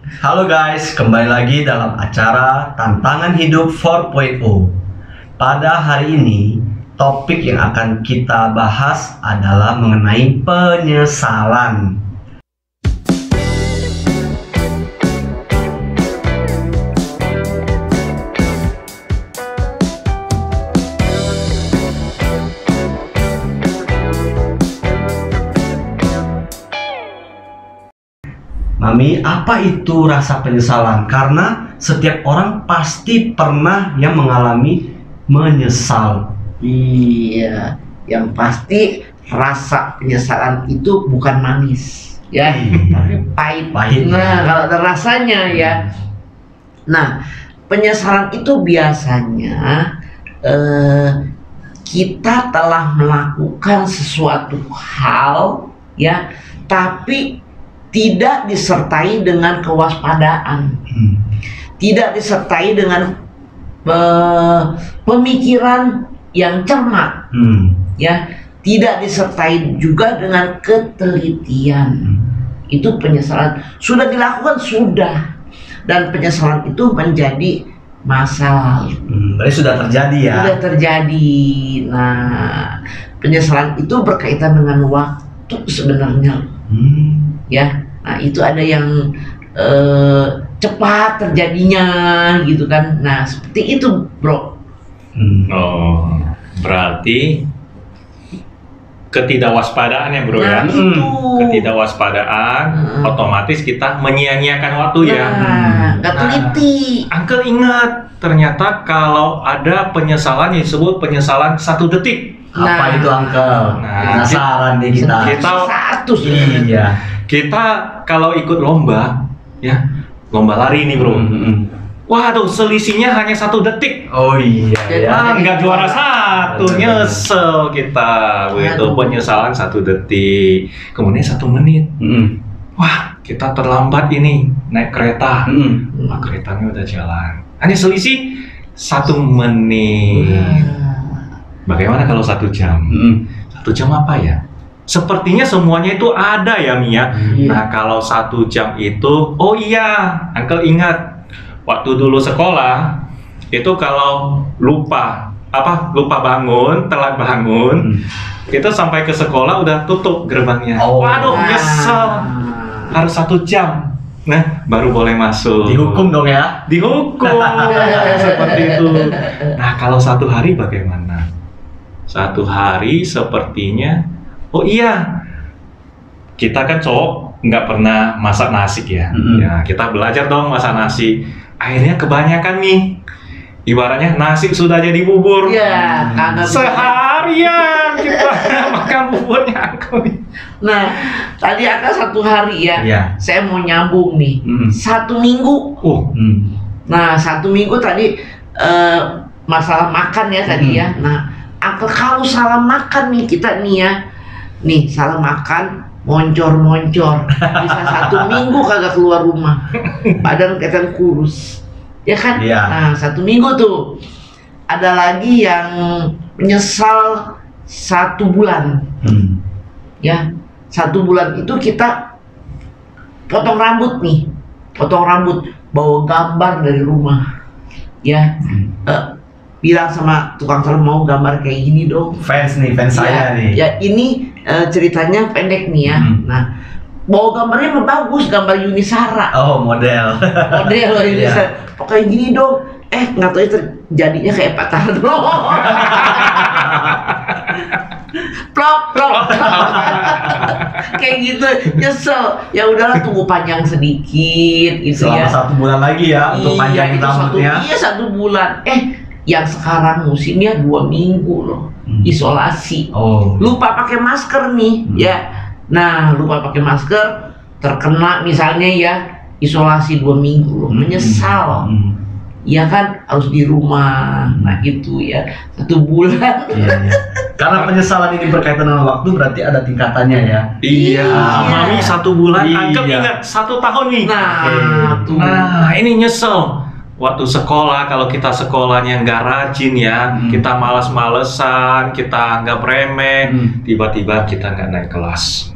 Halo guys, kembali lagi dalam acara Tantangan Hidup 4.0. Pada hari ini, topik yang akan kita bahas adalah mengenai penyesalan. Mami, apa itu rasa penyesalan? Karena setiap orang pasti pernah yang mengalami menyesal. Iya, yang pasti rasa penyesalan itu bukan manis, ya, tapi pahit. Pahit. Nah, kalau ada rasanya ya. Nah, penyesalan itu biasanya kita telah melakukan sesuatu hal, ya, tapi tidak disertai dengan kewaspadaan, tidak disertai dengan pemikiran yang cermat, ya, tidak disertai juga dengan ketelitian. Itu penyesalan sudah dilakukan, dan penyesalan itu menjadi masa lalu. Berarti sudah terjadi ya? Sudah terjadi. Nah, penyesalan itu berkaitan dengan waktu sebenarnya. Ya, nah itu ada yang cepat terjadinya gitu kan. Nah, seperti itu, bro. Oh, berarti ketidakwaspadaan ya, bro, ya. Nah, itu. Ketidakwaspadaan, otomatis kita menyia-nyiakan waktu ya. Nggak teliti. Uncle ingat, ternyata kalau ada penyesalan yang disebut penyesalan 1 detik. Apa itu, Uncle? Nah, penasaran nih kita. Satu sebenarnya. Iya. Kita kalau ikut lomba, ya, lomba lari nih, bro. Waduh, selisihnya hanya 1 detik. Oh iya ya. Nggak juara 1, nyesel kita. Begitu, penyesalan 1 detik. Kemudian 1 menit. Wah, kita terlambat ini naik kereta. Wah, keretanya udah jalan. Hanya selisih 1 menit. Bagaimana kalau 1 jam? 1 jam apa ya? Sepertinya semuanya itu ada ya, Mia. Nah, kalau 1 jam itu, oh iya, Uncle ingat. Waktu dulu sekolah, itu kalau lupa bangun, telat bangun, itu sampai ke sekolah udah tutup gerbangnya. Waduh, nyesel. Harus 1 jam. Nah, baru boleh masuk. Dihukum dong ya? Dihukum. Seperti itu. Nah, kalau 1 hari bagaimana? 1 hari sepertinya, oh iya, kita kan cowok nggak pernah masak nasi ya. Ya, kita belajar dong masak nasi. Akhirnya kebanyakan nih, ibaratnya nasi sudah jadi bubur. Ya, seharian kita makan buburnya aku nih. Nah, tadi akan 1 hari ya. Saya mau nyambung nih. 1 minggu. Nah, 1 minggu tadi masalah makan ya tadi ya. Nah, kalau salah makan nih kita nih ya, salah makan, moncor-moncor, bisa 1 minggu kagak keluar rumah, badan kelihatan kurus, ya kan? Nah, 1 minggu tuh. Ada lagi yang menyesal 1 bulan, ya. 1 bulan itu kita potong rambut, bawa gambar dari rumah, ya. Bilang sama tukang salon, mau gambar kayak gini dong. Fans saya nih. Ya, ini ceritanya pendek nih ya. Nah, bawa gambarnya mah bagus, gambar Yunisara. Oh, model Yunisara. Pokoknya gini dong. Nggak tahu terjadinya kayak Pak Tarno. Plok. Kayak gitu, nyesel. Ya udahlah, tunggu panjang sedikit gitu. Selama 1 bulan lagi ya untuk panjangin rambutnya. 1 bulan. Yang sekarang musimnya 2 minggu loh, isolasi. Lupa pakai masker nih, ya. Nah, lupa pakai masker, terkena misalnya ya, isolasi 2 minggu loh, menyesal. Ya kan, harus di rumah. Nah, itu ya, 1 bulan. Karena penyesalan ini berkaitan dengan waktu, berarti ada tingkatannya ya. Iya. Mami 1 bulan, Uncle ingat 1 tahun nih. Nah, ini nyesel. Waktu sekolah, kalau kita sekolahnya nggak rajin ya, kita malas-malesan, kita anggap remeh, tiba-tiba kita nggak naik kelas.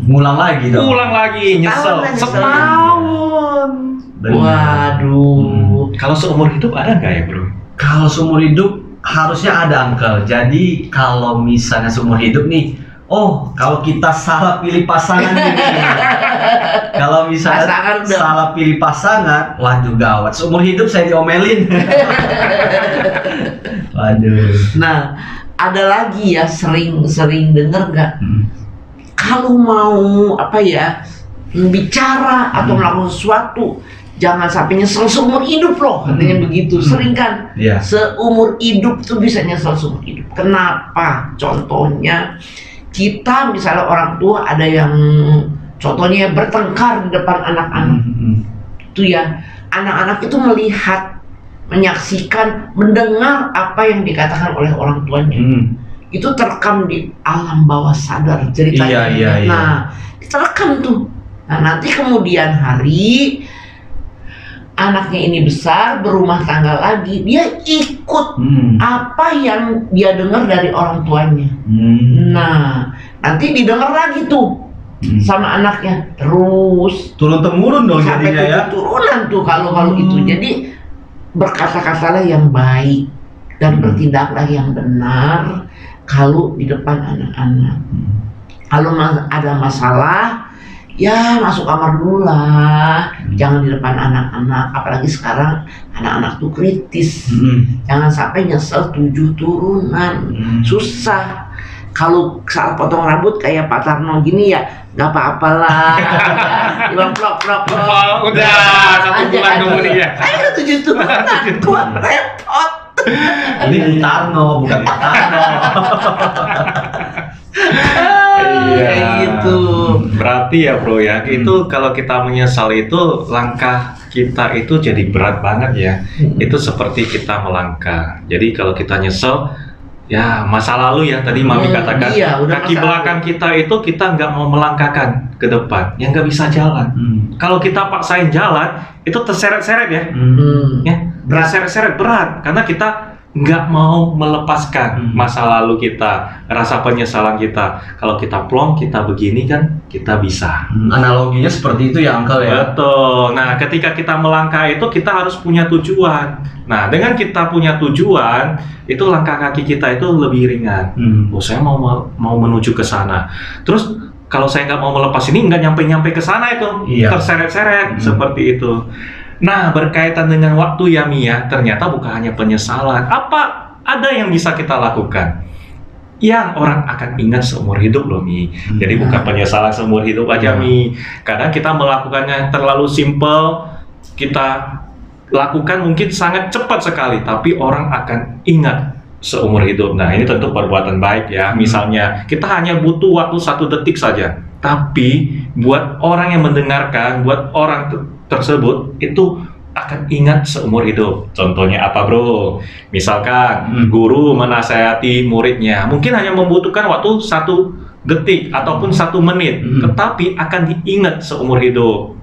Ngulang lagi dong. Ngulang lagi, nyesel. Setahun. Waduh. Kalau seumur hidup ada nggak ya, Bro? Kalau seumur hidup harusnya ada, Uncle. Jadi kalau misalnya seumur hidup nih, kalau kita salah pilih pasangan nih. Kalau misalnya salah pilih pasangan, waduh gawat. Seumur hidup saya diomelin. Waduh. Nah, ada lagi ya, sering denger nggak? Kalau mau bicara atau melakukan sesuatu, jangan sampai nyesel seumur hidup loh, katanya begitu. Sering kan? Seumur hidup tuh bisa nyesel seumur hidup. Kenapa? Contohnya, kita misalnya orang tua ada yang contohnya bertengkar di depan anak-anak. Itu ya, anak-anak itu melihat, menyaksikan, mendengar apa yang dikatakan oleh orang tuanya. Itu terekam di alam bawah sadar ceritanya. Nah, terekam tuh. Nah, nanti kemudian hari anaknya ini besar, berumah tangga lagi, dia ikut apa yang dia dengar dari orang tuanya. Nah, nanti didengar lagi tuh sama anaknya, terus turun temurun dong jadinya ya. Turunan tuh kalau itu. Jadi berkata-katalah yang baik dan bertindaklah yang benar kalau di depan anak-anak. Kalau ada masalah, ya masuk kamar dulu lah, jangan di depan anak-anak. Apalagi sekarang anak-anak tuh kritis. Jangan sampai nyesel 7 turunan. Susah. Kalau salah potong rambut kayak Pak Tarno gini ya nggak apa-apalah. Bilang plok. Udah 1 bulan kemudian. Saya 7 turunan, kuat repot. Ini Tarno bukan Pak Tarno. Kayak gitu. Berarti ya, Bro ya, itu kalau kita menyesal itu langkah kita itu jadi berat banget ya. Itu seperti kita melangkah. Jadi kalau kita nyesel, ya masa lalu ya tadi Mami katakan, kaki belakang kita itu kita nggak mau melangkahkan ke depan, yang nggak bisa jalan. Kalau kita paksain jalan, itu terseret-seret ya, terseret-seret berat karena kita nggak mau melepaskan masa lalu kita, rasa penyesalan kita. Kalau kita plong, kita begini kan, kita bisa. Analoginya seperti itu ya, Uncle ya? Betul. Nah, ketika kita melangkah itu, kita harus punya tujuan. Nah, dengan kita punya tujuan, itu langkah kaki kita itu lebih ringan. Saya mau menuju ke sana. Terus, kalau saya nggak mau melepas ini, nggak nyampe-nyampe ke sana itu. Terseret-seret, seperti itu. Nah, berkaitan dengan waktu ya Mia, ternyata bukan hanya penyesalan. Apa ada yang bisa kita lakukan yang orang akan ingat seumur hidup loh Mi. Jadi bukan penyesalan seumur hidup aja Mi. Kadang kita melakukannya terlalu simple, kita lakukan mungkin sangat cepat sekali, tapi orang akan ingat seumur hidup. Nah, ini tentu perbuatan baik ya. Misalnya kita hanya butuh waktu 1 detik saja, tapi buat orang yang mendengarkan, buat orang tersebut itu akan ingat seumur hidup. Contohnya apa, Bro? Misalkan guru menasehati muridnya, mungkin hanya membutuhkan waktu 1 detik ataupun 1 menit, tetapi akan diingat seumur hidup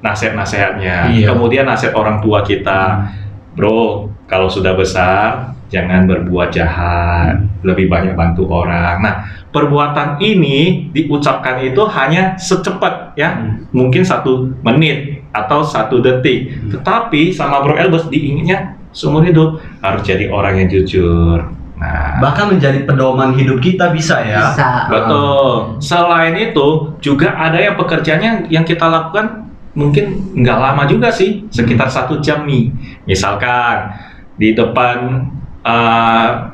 nasihat-nasihatnya. Kemudian nasihat orang tua kita, Bro, kalau sudah besar jangan berbuat jahat, lebih banyak bantu orang. Nah, perbuatan ini diucapkan itu hanya secepat ya, mungkin 1 menit atau 1 detik. Tetapi sama Bro Elbers diingatnya seumur hidup, harus jadi orang yang jujur. Nah, bahkan menjadi pedoman hidup kita bisa ya. Bisa. Betul. Selain itu juga ada yang pekerjaannya yang kita lakukan mungkin nggak lama juga sih, sekitar 1 jam nih. Misalkan di depan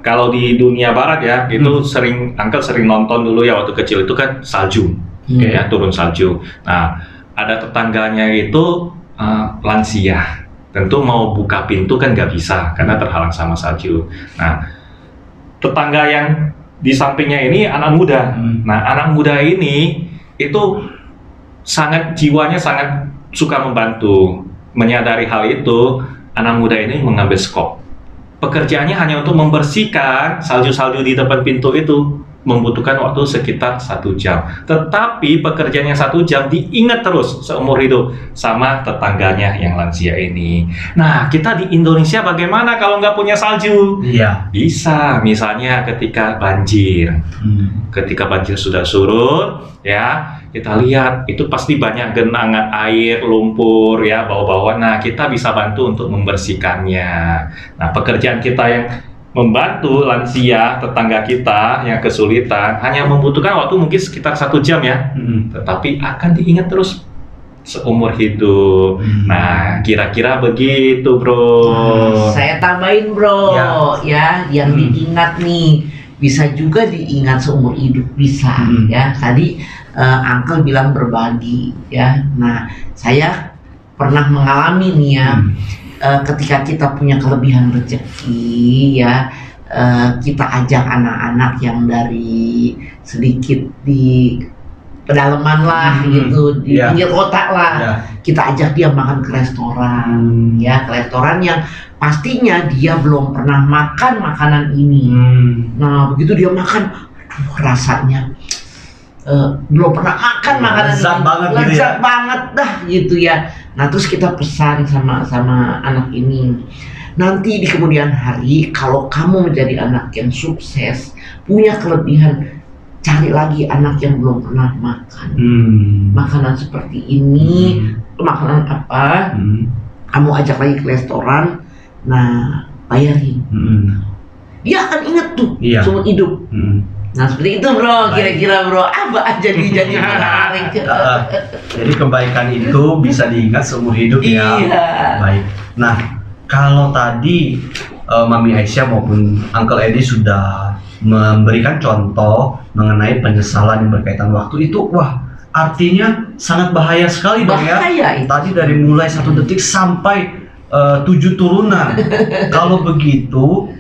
kalau di dunia barat ya, itu Uncle sering nonton dulu ya waktu kecil itu kan salju, kayak turun salju. Nah, ada tetangganya itu lansia, tentu mau buka pintu kan nggak bisa karena terhalang sama salju. Nah, tetangga yang di sampingnya ini anak muda. Nah, anak muda ini itu jiwanya sangat suka membantu. Menyadari hal itu, anak muda ini mengambil skop. Pekerjaannya hanya untuk membersihkan salju-salju di depan pintu itu. membutuhkan waktu sekitar 1 jam. Tetapi pekerjaan yang 1 jam diingat terus seumur hidup sama tetangganya yang lansia ini. Nah, kita di Indonesia bagaimana kalau nggak punya salju? Iya. Bisa, misalnya ketika banjir. Ketika banjir sudah surut, ya, kita lihat itu pasti banyak genangan air, lumpur, ya, bau-bauan. Nah, kita bisa bantu untuk membersihkannya. Nah, pekerjaan kita yang membantu lansia tetangga kita yang kesulitan hanya membutuhkan waktu mungkin sekitar 1 jam ya, tetapi akan diingat terus seumur hidup. Nah, kira-kira begitu, bro. Saya tambahin, bro, ya yang diingat nih bisa juga diingat seumur hidup, bisa ya. Tadi Uncle bilang berbagi, ya. Nah, saya pernah mengalami nih ya. Ketika kita punya kelebihan rezeki, ya, kita ajak anak-anak yang dari sedikit di pedalaman lah, gitu, di pinggir kota lah, kita ajak dia makan ke restoran, ya, ke restoran yang pastinya dia belum pernah makan makanan ini. Nah, begitu dia makan, aduh, rasanya belum pernah makan makanan ini, lezat banget dah, gitu ya. Nah, terus kita pesan sama anak ini, nanti di kemudian hari kalau kamu menjadi anak yang sukses, punya kelebihan, cari lagi anak yang belum pernah makan makanan seperti ini, makanan apa, kamu ajak lagi ke restoran, nah, bayarin. Dia akan ingat tuh seumur hidup. Nah, seperti itu, bro. Kira-kira, bro, apa jadi menarik. Jadi kebaikan itu bisa diingat seumur hidup, ya. Baik. Nah, kalau tadi Mami Aisyah maupun Uncle Edi sudah memberikan contoh mengenai penyesalan yang berkaitan waktu itu, wah, artinya sangat bahaya sekali, dong, ya. Tadi dari mulai 1 detik sampai 7 turunan. Kalau begitu,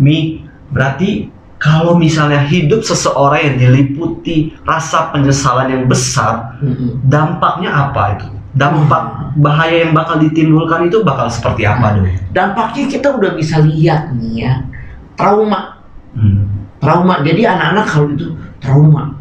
Mi, berarti kalau misalnya hidup seseorang yang diliputi rasa penyesalan yang besar, dampaknya apa itu? Dampak bahaya yang bakal ditimbulkan itu bakal seperti apa, dong? Dampaknya kita udah bisa lihat nih ya, trauma. Trauma, jadi anak-anak kalau itu trauma.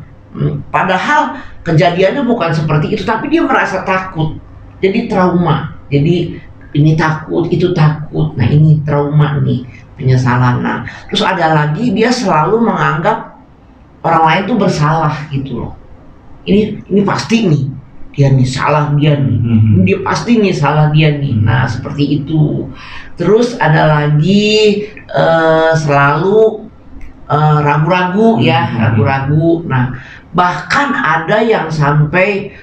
Padahal kejadiannya bukan seperti itu, tapi dia merasa takut. Jadi trauma. Jadi ini takut, itu takut. Nah, ini trauma nih, penyesalan. Nah, terus ada lagi dia selalu menganggap orang lain tuh bersalah gitu loh. Ini pasti nih dia nih salah dia nih. Dia pasti nih salah dia nih. Nah, seperti itu. Terus ada lagi selalu ragu-ragu ya, ragu-ragu. Nah, bahkan ada yang sampai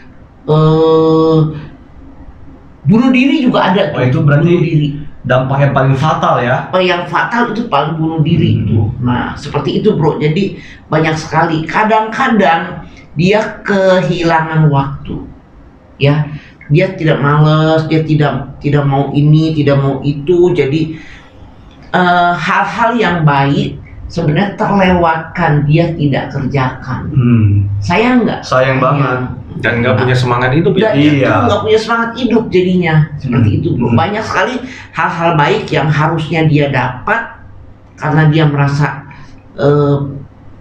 bunuh diri juga ada. Oh, itu berarti bunuh diri. Dampak yang paling fatal ya? Yang fatal itu paling bunuh diri itu. Nah, seperti itu, bro. Jadi banyak sekali. Kadang-kadang dia kehilangan waktu, ya. Dia tidak malas, dia tidak mau ini, tidak mau itu. Jadi hal-hal yang baik sebenarnya terlewatkan, dia tidak kerjakan. Sayang nggak? Sayang banget. Dan nggak punya semangat hidup ya? Iya. Nggak punya semangat hidup jadinya. Seperti itu, bro. Banyak sekali hal-hal baik yang harusnya dia dapat karena dia merasa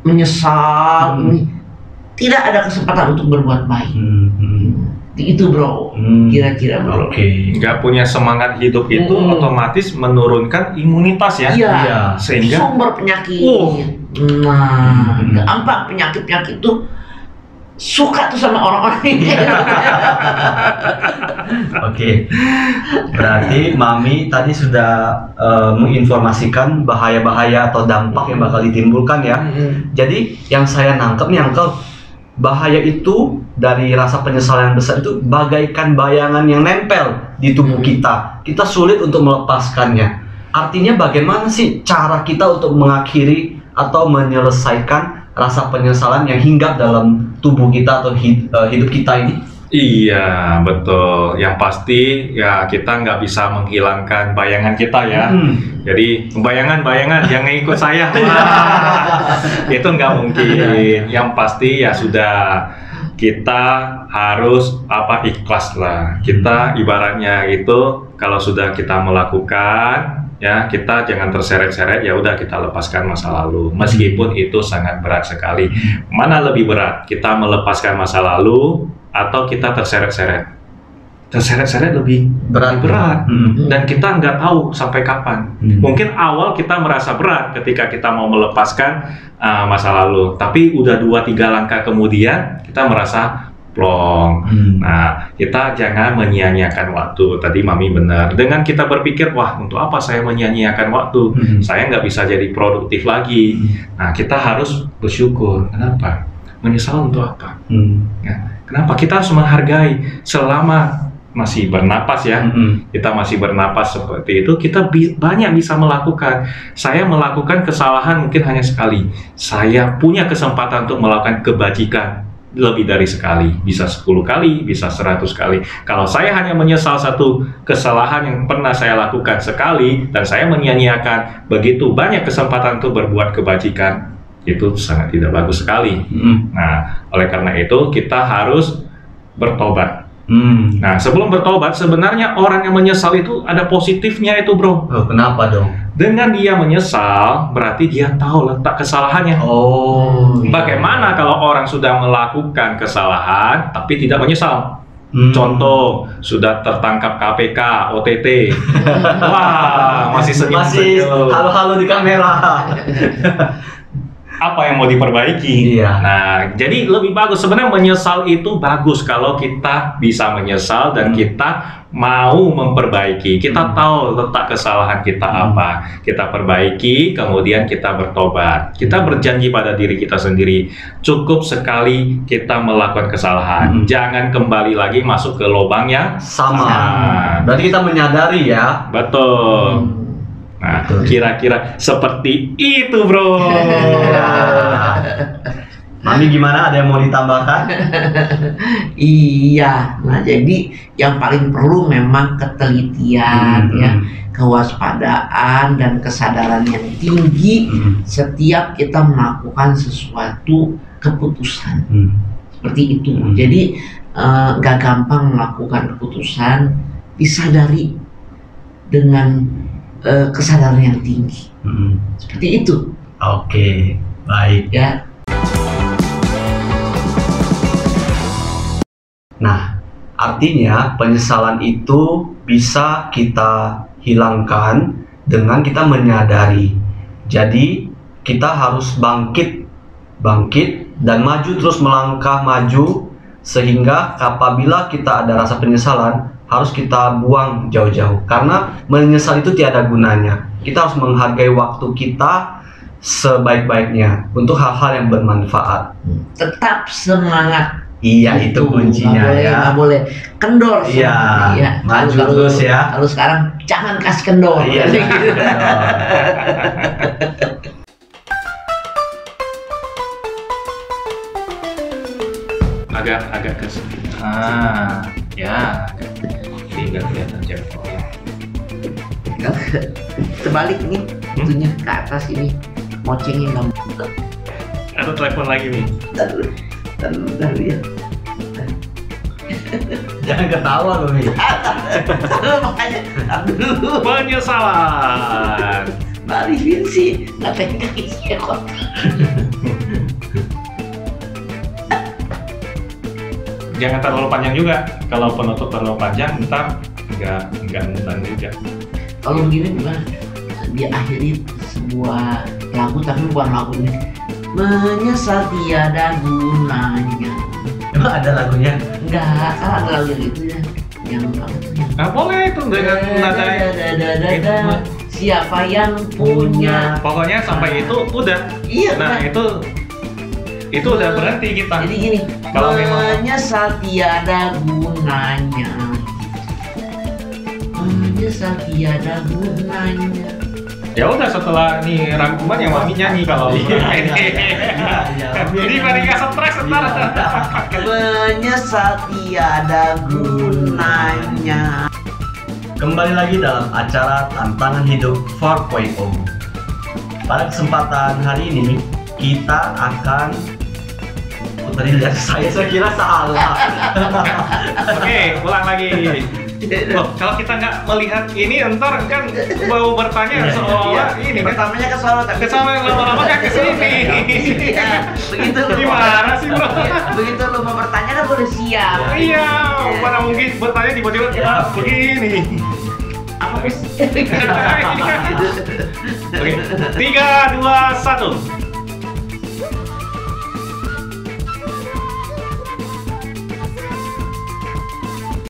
menyesal. Tidak ada kesempatan untuk berbuat baik. Itu, bro. Kira-kira, bro. Nggak punya semangat hidup itu otomatis menurunkan imunitas ya? Iya. Sehingga sumber penyakit. Nah, gampang penyakit-penyakit itu suka tuh sama orang-orang ini. Oke. Berarti Mami tadi sudah menginformasikan bahaya-bahaya atau dampak yang bakal ditimbulkan ya. Jadi yang saya nangkep nih, Uncle, bahaya itu dari rasa penyesalan yang besar itu bagaikan bayangan yang nempel di tubuh kita. Kita sulit untuk melepaskannya. Artinya bagaimana sih cara kita untuk mengakhiri atau menyelesaikan rasa penyesalan yang hinggap dalam tubuh kita atau hidup kita ini? Iya, betul. Yang pasti ya kita nggak bisa menghilangkan bayangan kita ya. Jadi bayangan jangan ikut saya. Itu nggak mungkin. Yang pasti ya sudah, kita harus ikhlas lah. Kita ibaratnya itu kalau sudah kita melakukan ya kita jangan terseret-seret, ya udah kita lepaskan masa lalu. Meskipun itu sangat berat sekali. Mana lebih berat? Kita melepaskan masa lalu atau kita terseret-seret? Terseret-seret lebih berat. Dan kita nggak tahu sampai kapan. Mungkin awal kita merasa berat ketika kita mau melepaskan masa lalu, tapi udah 2-3 langkah kemudian kita merasa plong. Nah, kita jangan menyia-nyiakan waktu. Tadi Mami benar. Dengan kita berpikir, wah untuk apa saya menyia-nyiakan waktu? Saya nggak bisa jadi produktif lagi. Nah, kita harus bersyukur. Kenapa? Menyesal untuk apa? Ya. Kenapa? Kita harus menghargai selama masih bernapas ya. Kita masih bernapas seperti itu, kita banyak bisa melakukan. Saya melakukan kesalahan mungkin hanya sekali. Saya punya kesempatan untuk melakukan kebajikan lebih dari sekali, bisa 10 kali, bisa 100 kali. Kalau saya hanya menyesal satu kesalahan yang pernah saya lakukan sekali, dan saya menyia-nyiakan begitu banyak kesempatan untuk berbuat kebajikan, itu sangat tidak bagus sekali. Nah, oleh karena itu kita harus bertobat. Nah, sebelum bertobat, sebenarnya orang yang menyesal itu ada positifnya itu, bro. Oh, kenapa dong? Dengan dia menyesal, berarti dia tahu letak kesalahannya. Bagaimana kalau orang sudah melakukan kesalahan, tapi tidak menyesal? Contoh, sudah tertangkap KPK, OTT. Wah, masih senyum-senyum. Halo-halo di kamera. Apa yang mau diperbaiki? Nah, jadi lebih bagus sebenarnya menyesal itu bagus kalau kita bisa menyesal dan kita mau memperbaiki. Kita tahu letak kesalahan kita apa, kita perbaiki, kemudian kita bertobat. Kita berjanji pada diri kita sendiri, cukup sekali kita melakukan kesalahan, jangan kembali lagi masuk ke lubang yang sama. Berarti kita menyadari ya. Betul. Nah, kira-kira seperti itu, bro. Mami gimana? Ada yang mau ditambahkan? Iya. Nah, jadi yang paling perlu memang ketelitian, ya, kewaspadaan dan kesadaran yang tinggi setiap kita melakukan sesuatu keputusan. Seperti itu. Jadi nggak gampang melakukan keputusan, disadari dengan kesadaran yang tinggi. Seperti itu. Oke, baik ya. Nah, artinya penyesalan itu bisa kita hilangkan dengan kita menyadari. Jadi kita harus bangkit dan maju, terus melangkah maju, sehingga apabila kita ada rasa penyesalan harus kita buang jauh-jauh, karena menyesal itu tiada gunanya. Kita harus menghargai waktu kita sebaik-baiknya untuk hal-hal yang bermanfaat. Tetap semangat. Iya, itu kuncinya. Nggak boleh kendor. Iya, ya. Maju terus ya. Kalau sekarang jangan kasih kendor. Iya, agak ke sini. Ya, tinggal kelihatan jempolnya. Terbalik nih, itunya ke atas ini, mocengnya nggak buka. Ada telepon lagi nih. Bentar ya. Jangan ketawa loh nih. Makanya, aduh. Penyesalan. Mbak Arifin sih ngatain kaki saya kok. Jangan terlalu panjang juga. Kalau penutup terlalu panjang, ntar nggak nonton juga. Kalau begini gimana? Dia akhiri sebuah lagu, tapi bukan lagu ini. Menyesal tiada gunanya. Emang ada lagunya? Enggak, kan ada lagu itu ya. Yang apa tuh? Nah, boleh itu dengan nada. Siapa yang punya? Pokoknya sampai itu udah. Iya. Nah, itu udah berhenti kita. Jadi gini, kalau memang menyesal tiada gunanya. Menyesal tiada gunanya. Ya udah, setelah nih rangkuman yang Mami nyanyi kalau ini. Jadi mari nggak stres ntar. Menyesal tiada gunanya. Kembali lagi dalam acara Tantangan Hidup 4.0. Pada kesempatan hari ini kita akan tadi lihat saya kira salah. Oke, ulang lagi. Loh, kalau kita nggak melihat ini, ntar kan mau bertanya seolah ini kan. Pertamanya ke Solo, tapi lama-lama kan ke sini. Begitu lu. Gimana sih bro? Begitu lu mau bertanya kan udah siap. Iya, mana mungkin bertanya tiba-tiba begini. Apa sih? Oke, 3, 2, 1.